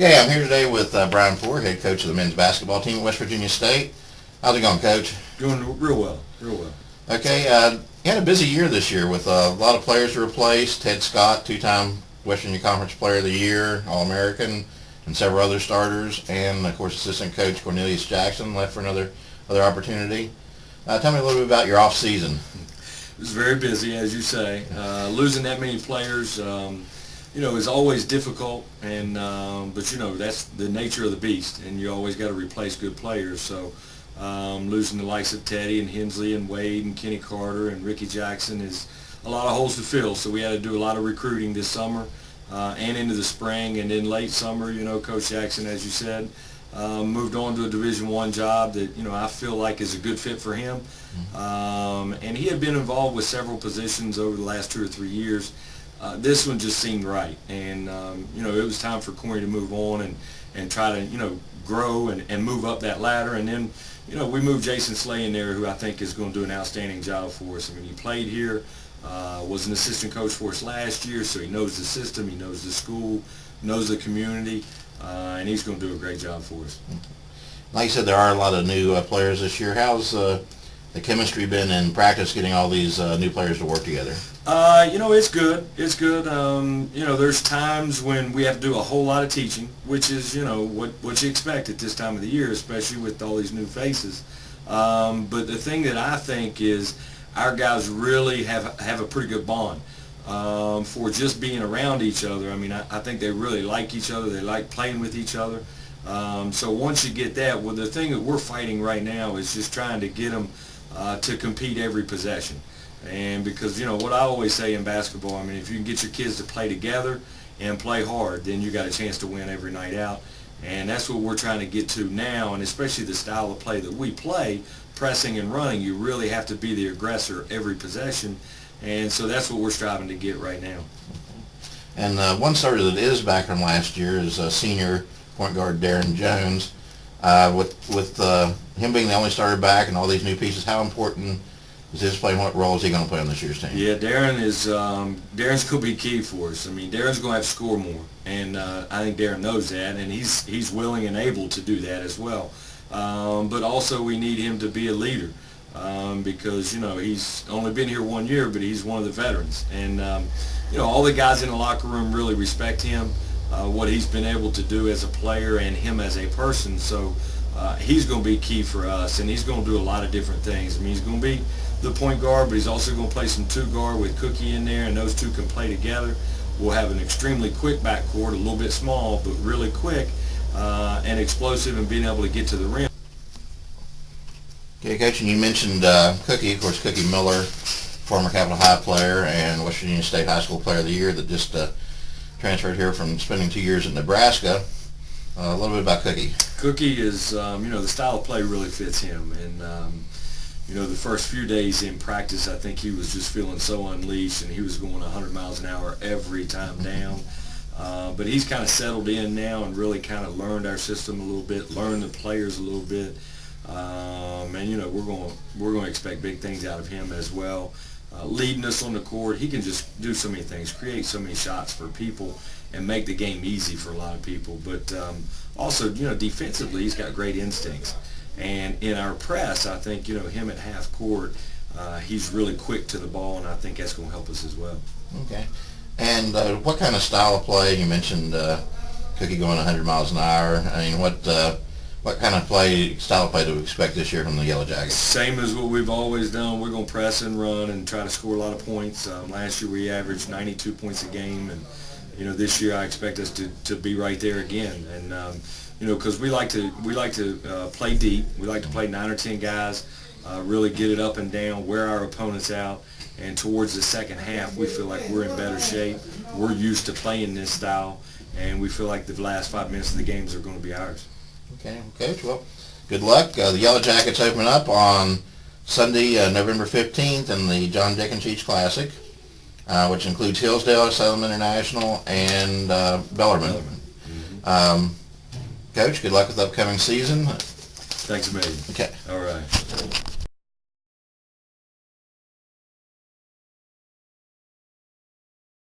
Okay, I'm here today with Bryan Poore, head coach of the men's basketball team at West Virginia State. How's it going, Coach? Doing real well, real well. Okay, you had a busy year this year with a lot of players to replace. Ted Scott, two-time West Virginia Conference Player of the Year, All-American, and several other starters. And, of course, assistant coach Cornelius Jackson left for another opportunity. Tell me a little bit about your off-season. It was very busy, as you say. Losing that many players, is always difficult, and but that's the nature of the beast, and you always got to replace good players. So losing the likes of Teddy and Hensley and Wade and Kenny Carter and Ricky Jackson is a lot of holes to fill. So we had to do a lot of recruiting this summer and into the spring, and then late summer. Coach Jackson, as you said, moved on to a Division I job that I feel like is a good fit for him. And he had been involved with several positions over the last 2 or 3 years. This one just seemed right, and it was time for Corey to move on and try to grow and move up that ladder. And then we moved Jason Slay in there, who I think is going to do an outstanding job for us. I mean, he played here, was an assistant coach for us last year, so he knows the system, he knows the school, knows the community, and he's going to do a great job for us. Like you said, there are a lot of new players this year. How's the chemistry been in practice, getting all these new players to work together? It's good. It's good. There's times when we have to do a whole lot of teaching, which is, what you expect at this time of the year, especially with all these new faces. But the thing that I think is our guys really have a pretty good bond for just being around each other. I mean, I think they really like each other. They like playing with each other. So once you get that, well, the thing that we're fighting right now is just trying to get them to compete every possession. And because, what I always say in basketball, I mean, if you can get your kids to play together and play hard, then you got a chance to win every night out. And that's what we're trying to get to now, and especially the style of play that we play, pressing and running, you really have to be the aggressor every possession. And so that's what we're striving to get right now. And one starter that is back from last year is senior point guard Darren Jones. With him being the only starter back and all these new pieces, how important is his play, and what role is he going to play on this year's team? Yeah, Darren's going to be key for us. I mean, Darren's going to have to score more, and I think Darren knows that, and he's willing and able to do that as well. But also we need him to be a leader because, he's only been here 1 year, but he's one of the veterans. And, all the guys in the locker room really respect him, what he's been able to do as a player and him as a person. So he's going to be key for us, and he's going to do a lot of different things. I mean, he's going to be the point guard, but he's also going to play some two guard with Cookie in there, and those two can play together. We'll have an extremely quick backcourt, a little bit small, but really quick and explosive and being able to get to the rim. Okay, Coach, and you mentioned Cookie. Of course, Cookie Miller, former Capital High player and West Virginia State High School Player of the Year that just transferred here from spending 2 years at Nebraska. A little bit about Cookie. Cookie is, the style of play really fits him. And, the first few days in practice, I think he was just feeling so unleashed, and he was going 100 miles an hour every time down. But he's kind of settled in now and really kind of learned our system a little bit, learned the players a little bit. And, we're going to expect big things out of him as well. Leading us on the court, he can just do so many things, create so many shots for people, and make the game easy for a lot of people. But also, defensively, he's got great instincts. And in our press, I think, him at half court, he's really quick to the ball, and I think that's going to help us as well. Okay. And what kind of style of play? You mentioned Cookie going 100 miles an hour. I mean, what kind of style of play do we expect this year from the Yellow Jackets? Same as what we've always done. We're going to press and run and try to score a lot of points. Last year we averaged 92 points a game, and this year I expect us to be right there again. And because we like to play deep. We like to play 9 or 10 guys, really get it up and down, wear our opponents out. And towards the second half, we feel like we're in better shape. We're used to playing this style, and we feel like the last 5 minutes of the games are going to be ours. Okay, Coach. Well, good luck. The Yellow Jackets open up on Sunday, November 15th in the John Dickens Classic, which includes Hillsdale, Salem International, and Bellarmine. Coach, good luck with the upcoming season. Thanks a million. Okay. All right.